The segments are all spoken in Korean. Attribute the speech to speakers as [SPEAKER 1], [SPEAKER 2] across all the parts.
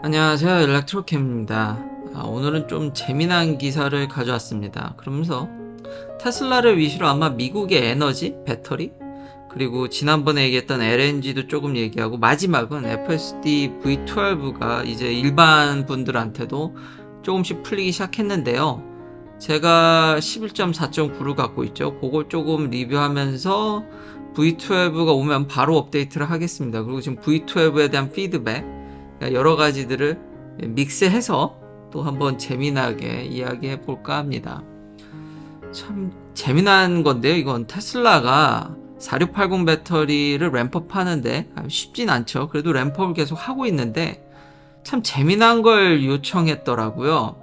[SPEAKER 1] 안녕하세요, 일렉트로캠입니다. 오늘은 좀 재미난 기사를 가져왔습니다. 그러면서 테슬라를 위시로 아마 미국의 에너지, 배터리, 그리고 지난번에 얘기했던 LNG도 조금 얘기하고, 마지막은 FSD V12가 이제 일반 분들한테도 조금씩 풀리기 시작했는데요. 제가 11.4.9를 갖고 있죠. 그걸 조금 리뷰하면서 V12가 오면 바로 업데이트를 하겠습니다. 그리고 지금 V12에 대한 피드백, 여러 가지들을 믹스해서 또 한번 재미나게 이야기해 볼까 합니다. 참 재미난 건데요. 이건 테슬라가 4680 배터리를 램프업 하는데 쉽진 않죠. 그래도 램프업을 계속 하고 있는데 참 재미난 걸 요청했더라고요.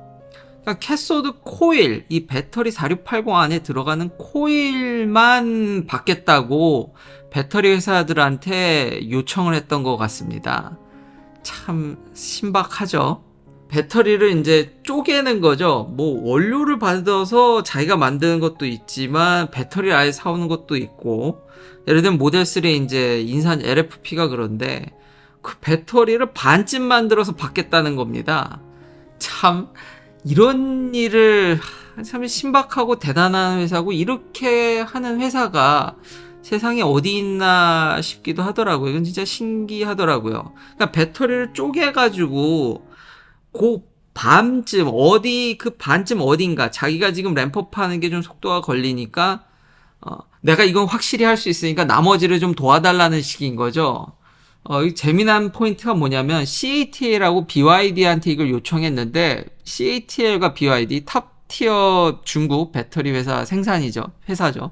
[SPEAKER 1] 그러니까 캐소드 코일, 이 배터리 4680 안에 들어가는 코일만 받겠다고 배터리 회사들한테 요청을 했던 것 같습니다. 참 신박하죠. 배터리를 이제 쪼개는 거죠. 뭐 원료를 받아서 자기가 만드는 것도 있지만 배터리를 아예 사오는 것도 있고, 예를 들면 모델 3 이제 인산 LFP가 그런데 그 배터리를 반쯤 만들어서 받겠다는 겁니다. 참 이런 일을, 참 신박하고 대단한 회사고, 이렇게 하는 회사가 세상에 어디 있나 싶기도 하더라고요. 이건 진짜 신기하더라고요. 그러니까 배터리를 쪼개가지고 그 반쯤 어디, 그 반쯤 어딘가, 자기가 지금 램프업 하는 게 좀 속도가 걸리니까 내가 이건 확실히 할 수 있으니까 나머지를 좀 도와달라는 식인 거죠. 이 재미난 포인트가 뭐냐면 CATL하고 BYD한테 이걸 요청했는데, CATL과 BYD 탑 티어 중국 배터리 회사 회사죠.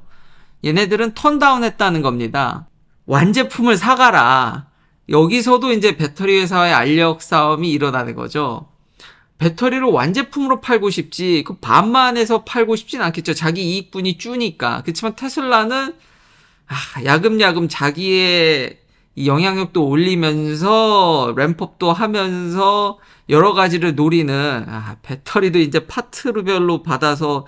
[SPEAKER 1] 얘네들은 턴다운 했다는 겁니다. 완제품을 사가라. 여기서도 이제 배터리 회사와의 알력 싸움이 일어나는 거죠. 배터리를 완제품으로 팔고 싶지, 그 반만 해서 팔고 싶진 않겠죠. 자기 이익분이 주니까. 그렇지만 테슬라는 야금야금 자기의 이 영향력도 올리면서 램프업도 하면서 여러 가지를 노리는, 배터리도 이제 파트별로 받아서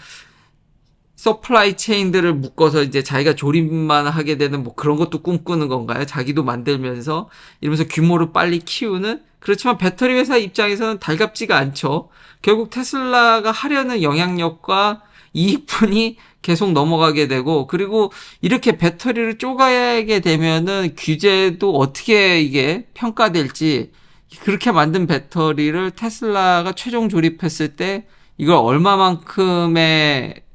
[SPEAKER 1] 서플라이 체인들을 묶어서 이제 자기가 조립만 하게 되는 뭐 그런 것도 꿈꾸는 건가요? 자기도 만들면서 이러면서 규모를 빨리 키우는? 그렇지만 배터리 회사 입장에서는 달갑지가 않죠. 결국 테슬라가 하려는 영향력과 이익분이 계속 넘어가게 되고, 그리고 이렇게 배터리를 쪼가게 되면은 규제도 어떻게 이게 평가될지, 그렇게 만든 배터리를 테슬라가 최종 조립했을 때 이걸 얼마만큼의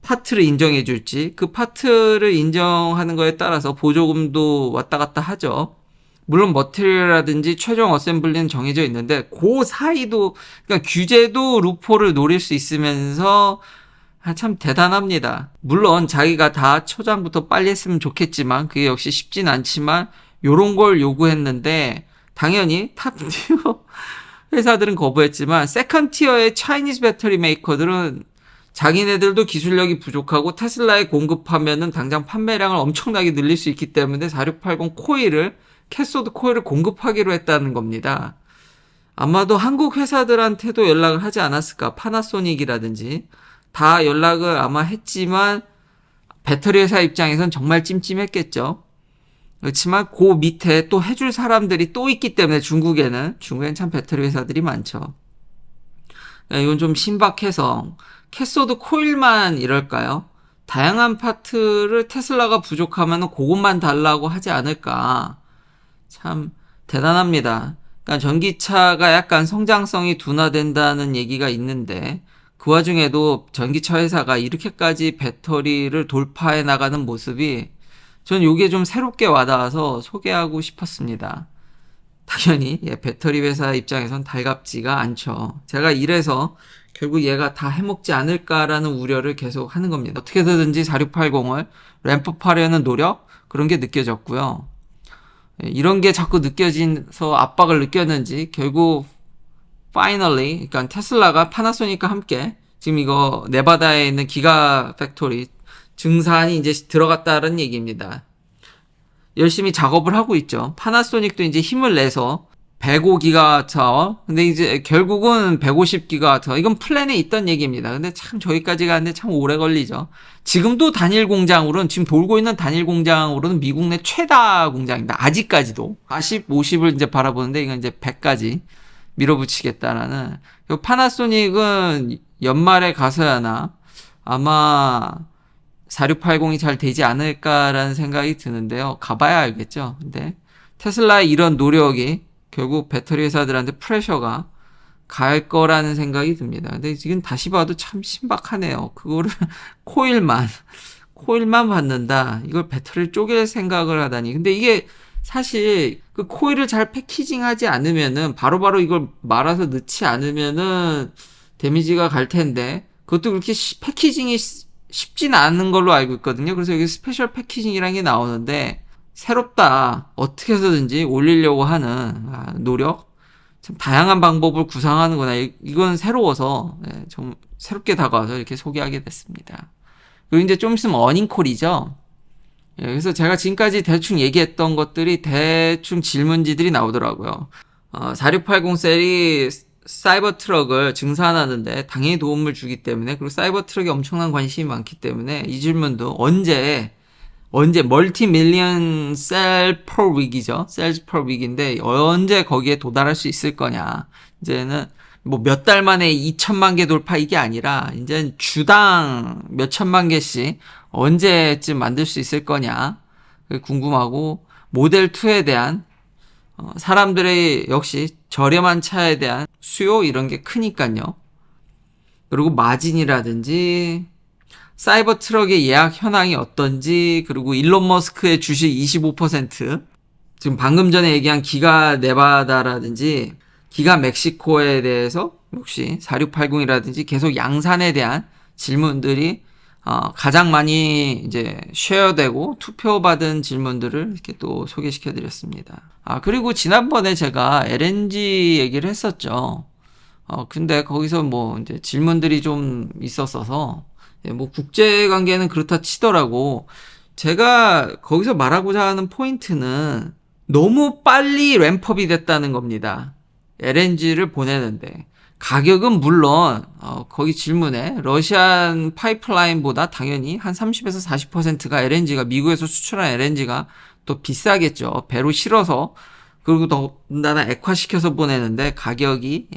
[SPEAKER 1] 파트를 인정해 줄지, 그 파트를 인정하는 거에 따라서 보조금도 왔다 갔다 하죠. 물론 머티리얼이라든지 최종 어셈블리는 정해져 있는데 그 사이도, 그러니까 규제도 루포를 노릴 수 있으면서 참 대단합니다. 물론 자기가 다 초장부터 빨리 했으면 좋겠지만 그게 역시 쉽진 않지만 요런 걸 요구했는데, 당연히 탑티어 회사들은 거부했지만 세컨 티어의 차이니즈 배터리 메이커들은 자기네들도 기술력이 부족하고 테슬라에 공급하면은 당장 판매량을 엄청나게 늘릴 수 있기 때문에 4680 코일을, 캐소드 코일을 공급하기로 했다는 겁니다. 아마도 한국 회사들한테도 연락을 하지 않았을까. 파나소닉이라든지 다 연락을 아마 했지만 배터리 회사 입장에선 정말 찜찜했겠죠. 그렇지만 그 밑에 또 해줄 사람들이 또 있기 때문에, 중국에는 참 배터리 회사들이 많죠. 이건 좀 신박해서 캐소드 코일만 이럴까요? 다양한 파트를 테슬라가 부족하면 그것만 달라고 하지 않을까. 참 대단합니다. 그러니까 전기차가 약간 성장성이 둔화된다는 얘기가 있는데, 그 와중에도 전기차 회사가 이렇게까지 배터리를 돌파해 나가는 모습이, 전 이게 좀 새롭게 와닿아서 소개하고 싶었습니다. 당연히 배터리 회사 입장에선 달갑지가 않죠. 제가 이래서 결국 얘가 다 해먹지 않을까라는 우려를 계속 하는 겁니다. 어떻게든지 4680을 램프하려는 노력, 그런 게 느껴졌고요. 이런 게 자꾸 느껴져서 압박을 느꼈는지 결국 finally, 그러니까 테슬라가 파나소닉과 함께 지금 이거 네바다에 있는 기가 팩토리 증산이 이제 들어갔다는 얘기입니다. 열심히 작업을 하고 있죠. 파나소닉도 이제 힘을 내서 105기가와트, 근데 이제 결국은 150기가와트, 이건 플랜에 있던 얘기입니다. 근데 참 저기까지 가는데 참 오래 걸리죠. 지금도 단일 공장으로는, 지금 돌고 있는 단일 공장으로는 미국 내 최다 공장입니다. 아직까지도 40, 50을 이제 바라보는데, 이건 이제 100까지 밀어붙이겠다라는. 파나소닉은 연말에 가서야나 아마 4680이 잘 되지 않을까라는 생각이 드는데요. 가봐야 알겠죠. 근데 테슬라의 이런 노력이 결국 배터리 회사들한테 프레셔가 갈 거라는 생각이 듭니다. 근데 지금 다시 봐도 참 신박하네요. 그거를 코일만 받는다. 이걸 배터리를 쪼갤 생각을 하다니. 근데 이게 사실 그 코일을 잘 패키징하지 않으면은 바로바로 이걸 말아서 넣지 않으면은 데미지가 갈 텐데 그것도 그렇게 패키징이 쉽진 않은 걸로 알고 있거든요. 그래서 여기 스페셜 패키징이라는 게 나오는데 새롭다. 어떻게 해서든지 올리려고 하는 노력. 참 다양한 방법을 구상하는구나. 이건 새로워서 좀 새롭게 다가와서 이렇게 소개하게 됐습니다. 그리고 이제 좀 있으면 어닝콜이죠. 그래서 제가 지금까지 대충 얘기했던 것들이 대충 질문지들이 나오더라고요. 4680 셀이 사이버 트럭을 증산하는데 당연히 도움을 주기 때문에, 그리고 사이버 트럭에 엄청난 관심이 많기 때문에 이 질문도 언제 멀티 밀리언 셀 퍼 윅이죠. 셀즈 퍼 윅인데 언제 거기에 도달할 수 있을 거냐. 이제는 뭐 몇 달 만에 2천만 개 돌파 이게 아니라 이제 주당 몇 천만 개씩 언제쯤 만들 수 있을 거냐. 그게 궁금하고, 모델 2에 대한 사람들의 역시 저렴한 차에 대한 수요 이런 게 크니까요. 그리고 마진이라든지 사이버 트럭의 예약 현황이 어떤지, 그리고 일론 머스크의 주식 25%, 지금 방금 전에 얘기한 기가 네바다라든지 기가 멕시코에 대해서 혹시 4680이라든지 계속 양산에 대한 질문들이 가장 많이 이제 쉐어되고 투표받은 질문들을 이렇게 또 소개시켜 드렸습니다. 그리고 지난번에 제가 LNG 얘기를 했었죠. 근데 거기서 뭐 이제 질문들이 좀 있었어서, 뭐 국제 관계는 그렇다 치더라고. 제가 거기서 말하고자 하는 포인트는 너무 빨리 램프업이 됐다는 겁니다. LNG를 보내는데 가격은 물론 거기 질문에 러시안 파이프라인보다 당연히 한 30에서 40%가 LNG가, 미국에서 수출한 LNG가 더 비싸겠죠. 배로 실어서, 그리고 더군다나 액화시켜서 보내는데 가격이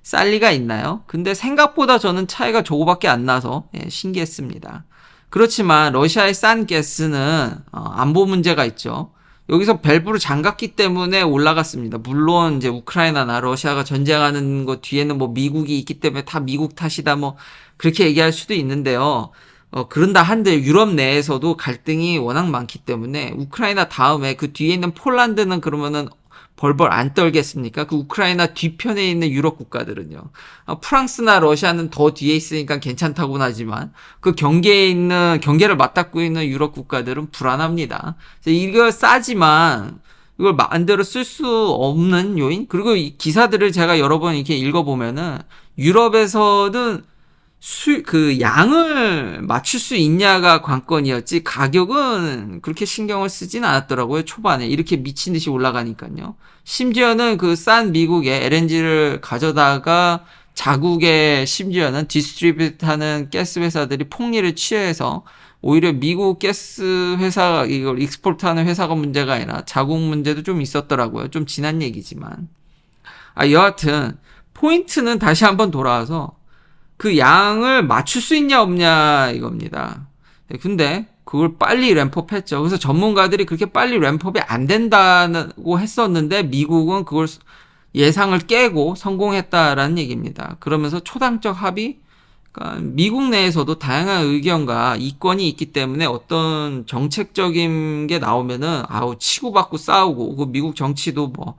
[SPEAKER 1] 쌀 리가 있나요? 근데 생각보다 저는 차이가 저거밖에 안 나서 신기했습니다. 그렇지만 러시아의 싼 가스는 안보 문제가 있죠. 여기서 밸브를 잠갔기 때문에 올라갔습니다. 물론 이제 우크라이나나 러시아가 전쟁하는 것 뒤에는 뭐 미국이 있기 때문에 다 미국 탓이다 뭐 그렇게 얘기할 수도 있는데요. 그런다 한들 유럽 내에서도 갈등이 워낙 많기 때문에 우크라이나 다음에 그 뒤에 있는 폴란드는 그러면은 벌벌 안 떨겠습니까? 그 우크라이나 뒤편에 있는 유럽 국가들은요. 프랑스나 러시아는 더 뒤에 있으니까 괜찮다고는 하지만 그 경계를 맞닿고 있는 유럽 국가들은 불안합니다. 이거 싸지만 이걸 마음대로 쓸 수 없는 요인? 그리고 이 기사들을 제가 여러 번 이렇게 읽어보면은 유럽에서는 그 양을 맞출 수 있냐가 관건이었지 가격은 그렇게 신경을 쓰진 않았더라고요. 초반에 이렇게 미친 듯이 올라가니까요. 심지어는 그 싼 미국의 LNG를 가져다가 자국의, 심지어는 디스트리뷰트하는 가스 회사들이 폭리를 취해서 오히려 미국 가스 회사, 이걸 익스포트하는 회사가 문제가 아니라 자국 문제도 좀 있었더라고요. 좀 지난 얘기지만 여하튼 포인트는 다시 한번 돌아와서 그 양을 맞출 수 있냐 없냐 이겁니다. 근데 그걸 빨리 램프업 했죠. 그래서 전문가들이 그렇게 빨리 램프업이 안 된다고 했었는데 미국은 그걸 예상을 깨고 성공했다라는 얘기입니다. 그러면서 초당적 합의, 그러니까 미국 내에서도 다양한 의견과 이권이 있기 때문에 어떤 정책적인 게 나오면은 치고받고 싸우고, 그 미국 정치도 뭐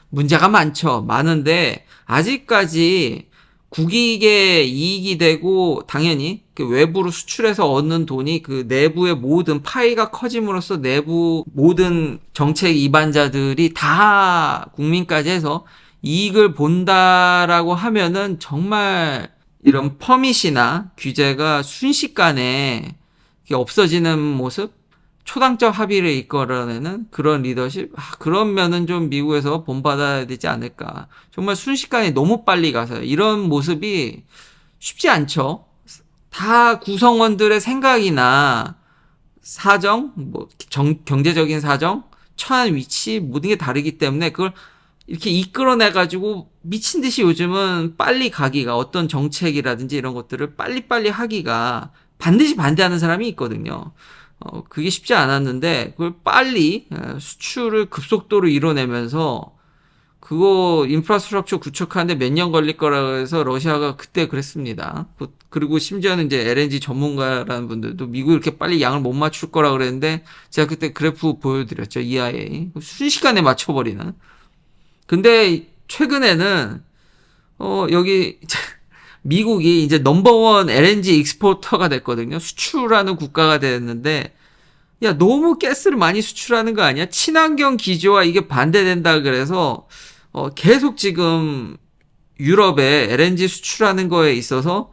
[SPEAKER 1] 문제가 많은데 아직까지 국익에 이익이 되고, 당연히 그 외부로 수출해서 얻는 돈이 그 내부의 모든 파이가 커짐으로써 내부 모든 정책 입안자들이 다 국민까지 해서 이익을 본다라고 하면은 정말 이런 퍼밋이나 규제가 순식간에 없어지는 모습, 초당적 합의를 이끌어내는 그런 리더십, 그런 면은 좀 미국에서 본받아야 되지 않을까. 정말 순식간에 너무 빨리 가서 이런 모습이 쉽지 않죠. 다 구성원들의 생각이나 사정, 뭐 경제적인 사정, 처한 위치 모든 게 다르기 때문에 그걸 이렇게 이끌어내가지고 미친 듯이 요즘은 빨리 가기가 어떤 정책이라든지 이런 것들을 빨리빨리 하기가 반드시 반대하는 사람이 있거든요. 그게 쉽지 않았는데 그걸 빨리 수출을 급속도로 이뤄내면서 그거 인프라스트럭처 구축하는데 몇 년 걸릴 거라고 해서 러시아가 그때 그랬습니다. 그리고 심지어는 이제 LNG 전문가라는 분들도 미국 이렇게 빨리 양을 못 맞출 거라 그랬는데 제가 그때 그래프 보여드렸죠. EIA. 순식간에 맞춰버리는. 근데 최근에는 여기 미국이 이제 넘버원 LNG 익스포터가 됐거든요. 수출하는 국가가 됐는데 야 너무 가스를 많이 수출하는 거 아니야? 친환경 기조와 이게 반대된다 그래서 계속 지금 유럽에 LNG 수출하는 거에 있어서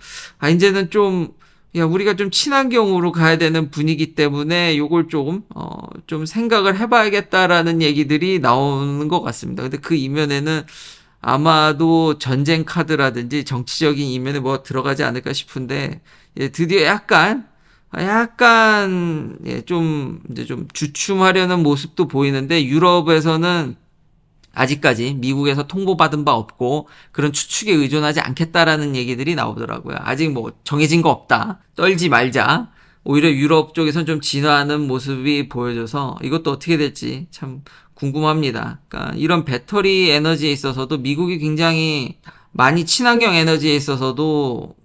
[SPEAKER 1] 이제는 좀 야 우리가 좀 친환경으로 가야 되는 분위기 때문에 요걸 좀 생각을 해봐야겠다라는 얘기들이 나오는 것 같습니다. 근데 그 이면에는 아마도 전쟁 카드라든지 정치적인 이면에 뭐 들어가지 않을까 싶은데 예, 드디어 약간 예, 좀 이제 좀 주춤하려는 모습도 보이는데 유럽에서는 아직까지 미국에서 통보받은 바 없고 그런 추측에 의존하지 않겠다라는 얘기들이 나오더라고요. 아직 뭐 정해진 거 없다. 떨지 말자. 오히려 유럽 쪽에선 좀 진화하는 모습이 보여져서 이것도 어떻게 될지 참 궁금합니다. 그러니까 이런 배터리 에너지에 있어서도 미국이 굉장히 많이 친환경 에너지에 있어서도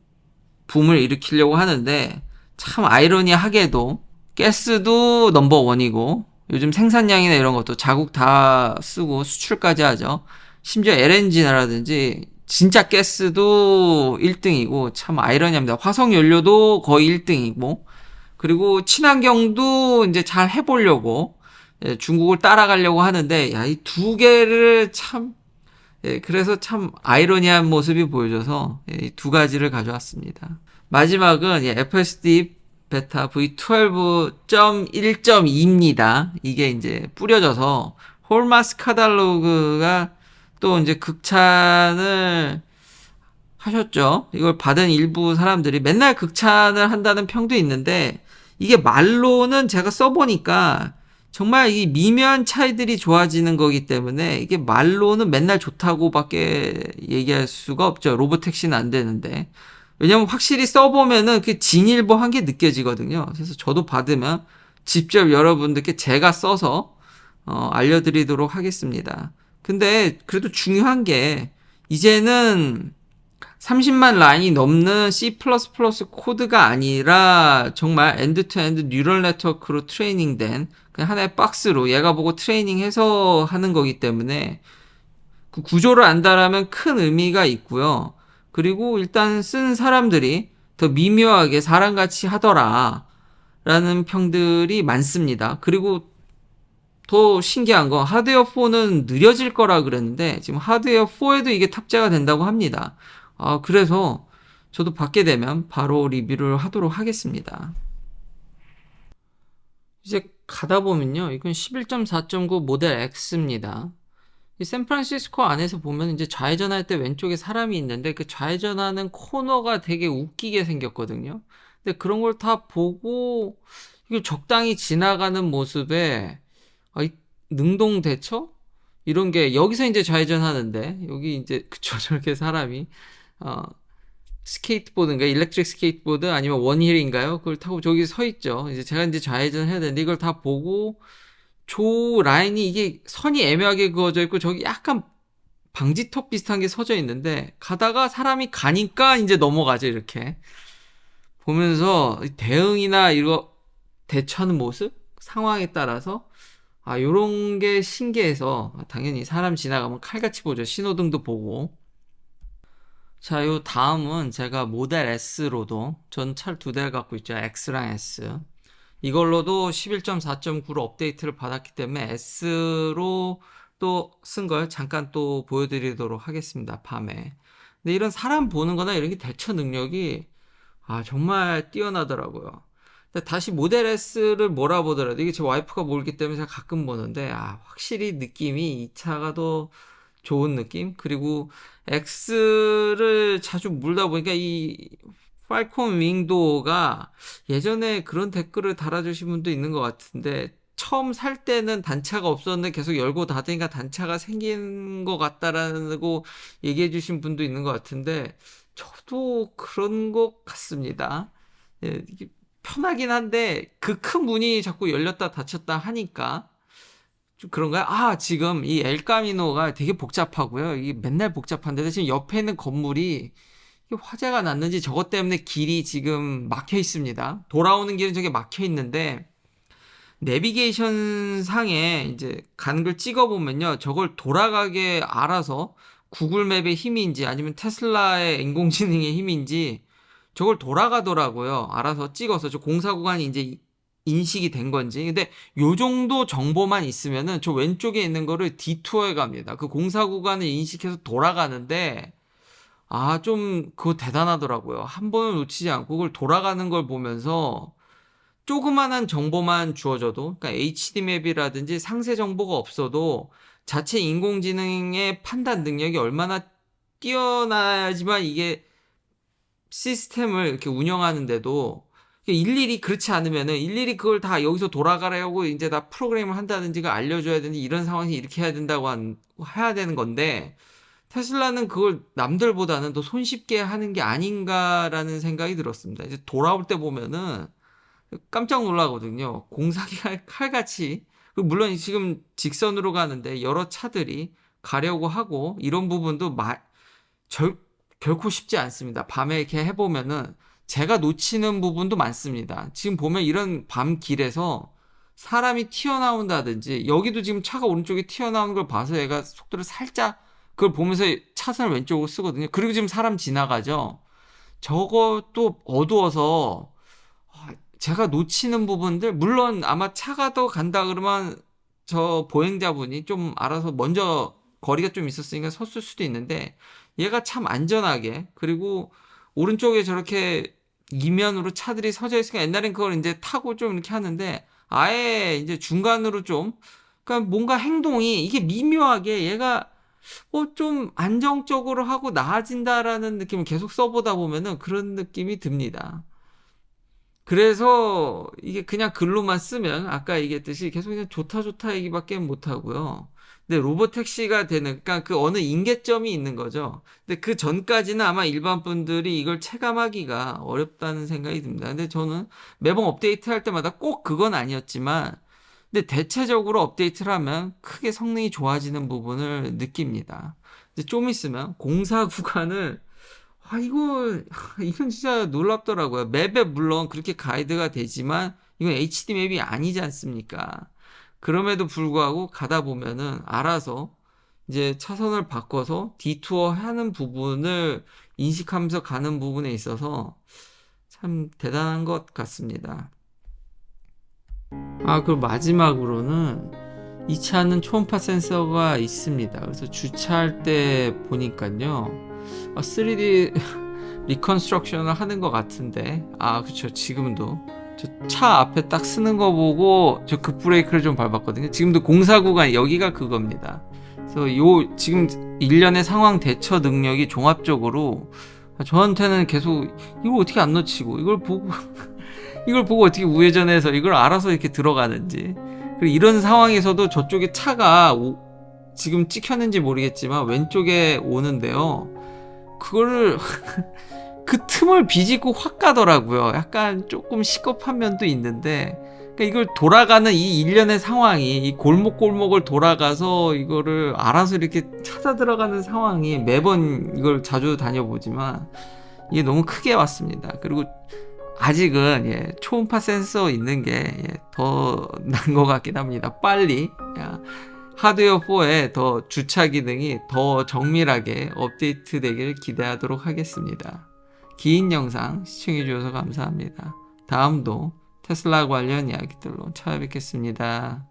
[SPEAKER 1] 붐을 일으키려고 하는데 참 아이러니하게도 가스도 넘버원이고 요즘 생산량이나 이런 것도 자국 다 쓰고 수출까지 하죠. 심지어 LNG라든지 진짜 가스도 1등이고 참 아이러니합니다. 화석 연료도 거의 1등이고 그리고 친환경도 이제 잘 해보려고 중국을 따라가려고 하는데 야, 이 두 개를 참 그래서 참 아이러니한 모습이 보여져서 이 두 가지를 가져왔습니다. 마지막은 FSD 베타 V12.1.2입니다. 이게 이제 뿌려져서 홀마스 카탈로그가 또 이제 극찬을 하셨죠. 이걸 받은 일부 사람들이 맨날 극찬을 한다는 평도 있는데 이게 말로는 제가 써보니까 정말 이 미묘한 차이들이 좋아지는 거기 때문에 이게 말로는 맨날 좋다고밖에 얘기할 수가 없죠. 로보택시는 안 되는데. 왜냐면 확실히 써보면은 그 진일보한 게 느껴지거든요. 그래서 저도 받으면 직접 여러분들께 제가 써서 알려드리도록 하겠습니다. 근데 그래도 중요한 게 이제는 30만 라인이 넘는 C++ 코드가 아니라 정말 엔드투엔드 뉴럴 네트워크로 트레이닝된 그냥 하나의 박스로 얘가 보고 트레이닝해서 하는 거기 때문에 그 구조를 안다라면 큰 의미가 있고요. 그리고 일단 쓴 사람들이 더 미묘하게 사람같이 하더라 라는 평들이 많습니다. 그리고 더 신기한 건 하드웨어 4는 느려질 거라 그랬는데 지금 하드웨어 4에도 이게 탑재가 된다고 합니다. 그래서 저도 받게 되면 바로 리뷰를 하도록 하겠습니다. 이제 가다 보면요. 이건 11.4.9 모델 X입니다. 이 샌프란시스코 안에서 보면 이제 좌회전할 때 왼쪽에 사람이 있는데 그 좌회전하는 코너가 되게 웃기게 생겼거든요. 근데 그런 걸 다 보고 이걸 적당히 지나가는 모습에 이 능동 대처? 이런 게 여기서 이제 좌회전하는데 여기 이제 그쵸 저렇게 사람이 어, 스케이트보드인가 일렉트릭 스케이트보드 아니면 원힐인가요? 그걸 타고 저기 서 있죠. 이제 제가 이제 좌회전 해야 되는데 이걸 다 보고 조 라인이 이게 선이 애매하게 그어져 있고 저기 약간 방지턱 비슷한 게 서져 있는데 가다가 사람이 가니까 이제 넘어가죠 이렇게 보면서 대응이나 이거 대처하는 모습 상황에 따라서 요런 게 신기해서 당연히 사람 지나가면 칼같이 보죠. 신호등도 보고. 자, 요 다음은 제가 모델 S로도 전 차를 두 대를 갖고 있죠. X랑 S. 이걸로도 11.4.9로 업데이트를 받았기 때문에 S로 또 쓴 걸 잠깐 또 보여드리도록 하겠습니다. 밤에. 근데 이런 사람 보는 거나 이런 게 대처 능력이 정말 뛰어나더라고요. 근데 다시 모델 S를 몰아보더라도 이게 제 와이프가 몰기 때문에 제가 가끔 보는데 확실히 느낌이 이 차가 더 좋은 느낌? 그리고 X를 자주 물다 보니까 이 팔콘 윙도가 예전에 그런 댓글을 달아주신 분도 있는 것 같은데 처음 살 때는 단차가 없었는데 계속 열고 닫으니까 단차가 생긴 것 같다라고 얘기해 주신 분도 있는 것 같은데 저도 그런 것 같습니다. 예, 이게 편하긴 한데 그 큰 문이 자꾸 열렸다 닫혔다 하니까 좀 그런가요? 아, 지금 이 엘카미노가 되게 복잡하고요. 이게 맨날 복잡한데 지금 옆에 있는 건물이 이게 화재가 났는지 저것 때문에 길이 지금 막혀 있습니다. 돌아오는 길은 저게 막혀 있는데 내비게이션 상에 이제 가는 걸 찍어 보면요. 저걸 돌아가게 알아서 구글 맵의 힘인지 아니면 테슬라의 인공지능의 힘인지 저걸 돌아가더라고요. 알아서 찍어서 저 공사 구간이 이제 인식이 된 건지. 근데 요 정도 정보만 있으면은 저 왼쪽에 있는 거를 디투어해 갑니다. 그 공사 구간을 인식해서 돌아가는데 아, 좀 그거 대단하더라고요. 한 번을 놓치지 않고 그걸 돌아가는 걸 보면서 조그만한 정보만 주어져도, 그러니까 HD 맵이라든지 상세 정보가 없어도 자체 인공지능의 판단 능력이 얼마나 뛰어나야지만 이게 시스템을 이렇게 운영하는데도 일일이 그렇지 않으면은 일일이 그걸 다 여기서 돌아가라고 이제 다 프로그램을 한다든지가 알려줘야 되는지 이런 상황이 이렇게 해야 된다고 해야 되는 건데 테슬라는 그걸 남들보다는 더 손쉽게 하는 게 아닌가라는 생각이 들었습니다. 이제 돌아올 때 보면은 깜짝 놀라거든요. 공사기 칼같이. 물론 지금 직선으로 가는데 여러 차들이 가려고 하고 이런 부분도 결코 쉽지 않습니다. 밤에 이렇게 해보면은 제가 놓치는 부분도 많습니다. 지금 보면 이런 밤 길에서 사람이 튀어나온다든지 여기도 지금 차가 오른쪽에 튀어나오는 걸 봐서 얘가 속도를 살짝 그걸 보면서 차선을 왼쪽으로 쓰거든요. 그리고 지금 사람 지나가죠. 저것도 어두워서 제가 놓치는 부분들 물론 아마 차가 더 간다 그러면 저 보행자분이 좀 알아서 먼저 거리가 좀 있었으니까 섰을 수도 있는데 얘가 참 안전하게 그리고 오른쪽에 저렇게 이면으로 차들이 서져 있으니까 옛날엔 그걸 이제 타고 좀 이렇게 하는데 아예 이제 중간으로 좀 그러니까 뭔가 행동이 이게 미묘하게 얘가 좀 안정적으로 하고 나아진다라는 느낌을 계속 써보다 보면은 그런 느낌이 듭니다. 그래서 이게 그냥 글로만 쓰면 아까 얘기했듯이 계속 그냥 좋다 좋다 얘기밖에 못 하고요. 근데 로봇 택시가 되는 그러니까 그 어느 임계점이 있는 거죠. 근데 그 전까지는 아마 일반 분들이 이걸 체감하기가 어렵다는 생각이 듭니다. 근데 저는 매번 업데이트 할 때마다 꼭 그건 아니었지만 근데 대체적으로 업데이트를 하면 크게 성능이 좋아지는 부분을 느낍니다. 이제 좀 있으면 공사 구간을 이건 진짜 놀랍더라고요. 맵에 물론 그렇게 가이드가 되지만, 이건 HD 맵이 아니지 않습니까? 그럼에도 불구하고 가다 보면은 알아서 이제 차선을 바꿔서 디투어 하는 부분을 인식하면서 가는 부분에 있어서 참 대단한 것 같습니다. 아, 그리고 마지막으로는 이 차는 초음파 센서가 있습니다. 그래서 주차할 때 보니까요. 3D 리컨스트럭션을 하는 것 같은데 그쵸 지금도 저 차 앞에 딱 쓰는 거 보고 저 급브레이크를 좀 밟았거든요. 지금도 공사 구간 여기가 그겁니다. 그래서 지금 일련의 상황 대처 능력이 종합적으로 저한테는 계속 이걸 어떻게 안 놓치고 이걸 보고 이걸 보고 어떻게 우회전해서 이걸 알아서 이렇게 들어가는지 그리고 이런 상황에서도 저쪽에 차가 지금 찍혔는지 모르겠지만 왼쪽에 오는데요. 그거를 그 틈을 비집고 확 가더라고요. 약간 조금 시겁한 면도 있는데 그러니까 이걸 돌아가는 이 일련의 상황이 이 골목골목을 돌아가서 이거를 알아서 이렇게 찾아 들어가는 상황이 매번 이걸 자주 다녀보지만 이게 너무 크게 왔습니다. 그리고 아직은 초음파 센서 있는 게 더 나은 것 같긴 합니다. 빨리 하드웨어 4에 더 주차 기능이 더 정밀하게 업데이트 되길 기대하도록 하겠습니다. 긴 영상 시청해 주셔서 감사합니다. 다음도 테슬라 관련 이야기들로 찾아뵙겠습니다.